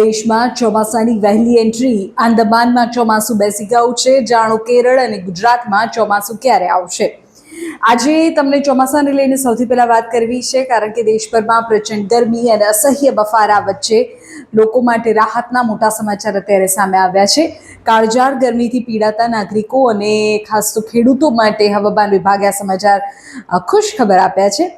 દેશમાં ચોમાસાની વહેલી એન્ટ્રી. આંદામાનમાં ચોમાસું બેસી ગયું છે. જાણો કેરળ અને ગુજરાતમાં ચોમાસું ક્યારે આવશે. આજે તમને ચોમાસાને લઈને સૌથી પહેલા વાત કરવી છે, કારણ કે દેશભરમાં પ્રચંડ ગરમી અને અસહ્ય બફારા વચ્ચે લોકો માટે રાહતના મોટા સમાચાર અત્યારે સામે આવ્યા છે. કાળઝાળ ગરમીથી પીડાતા નાગરિકો અને ખાસ તો ખેડૂતો માટે હવામાન વિભાગે આ સમાચાર ખુશ ખબર આપ્યા છે.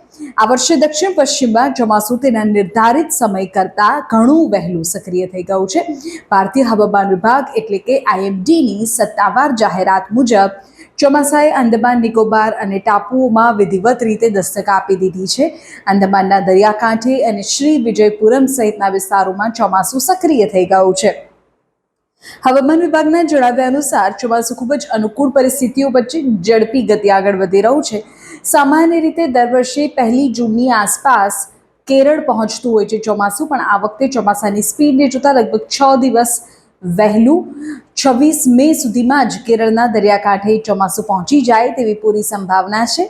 આ વર્ષે દક્ષિણ પશ્ચિમમાં ચોમાસું તેના નિર્ધારિત સમય કરતાં ઘણું વહેલું સક્રિય થઈ ગયું છે. ભારતીય હવામાન વિભાગ એટલે કે IMDની સત્તાવાર જાહેરાત મુજબ ચોમાસાએ આંદામાન નિકોબાર અને ટાપુઓમાં વિધિવત રીતે દસ્તક આપી દીધી છે. આંદામાનના દરિયાકાંઠે અને શ્રી વિજયપુરમ સહિતના વિસ્તારોમાં ચોમાસું સક્રિય થઈ ગયું છે. હવામાન વિભાગના જણાવ્યા અનુસાર ચોમાસું ખૂબ જ અનુકૂળ પરિસ્થિતિઓ વચ્ચે ઝડપી ગતિ આગળ વધી રહ્યું છે. સામાન્ય રીતે દર વર્ષે 1 જૂનની આસપાસ કેરળ પહોંચતું હોય છે ચોમાસું, પણ આ વખતે ચોમાસાની સ્પીડને જોતા લગભગ 6 દિવસ વહેલું 26 મે સુધીમાં જ કેરળના દરિયાકાંઠે ચોમાસું પહોંચી જાય તેવી પૂરી સંભાવના છે.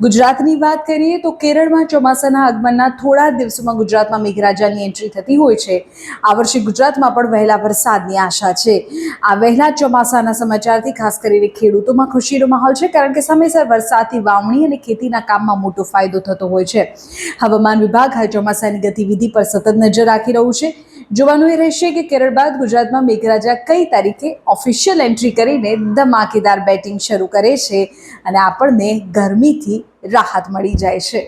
ગુજરાતની વાત કરીએ તો કેરળમાં ચોમાસાના આગમનના થોડા દિવસોમાં ગુજરાતમાં મેઘરાજાની એન્ટ્રી થતી હોય છે. આ વર્ષે ગુજરાતમાં પણ વહેલા વરસાદની આશા છે. આ વહેલા ચોમાસાના સમાચારથી ખાસ કરીને ખેડૂતોમાં ખુશીનો માહોલ છે, કારણ કે સમયસર વરસાદથી વાવણી અને ખેતીના કામમાં મોટો ફાયદો થતો હોય છે. હવામાન વિભાગ હાલ ચોમાસાની ગતિવિધિ પર સતત નજર રાખી રહ્યું છે. જોવાનું એ રહેશે કે કેરળ બાદ ગુજરાતમાં મેઘરાજા કઈ તારીખે ઓફિશિયલ એન્ટ્રી કરીને ધમાકેદાર બેટિંગ શરૂ કરે છે અને આપણને ગરમીથી રાહત મળી જાય છે.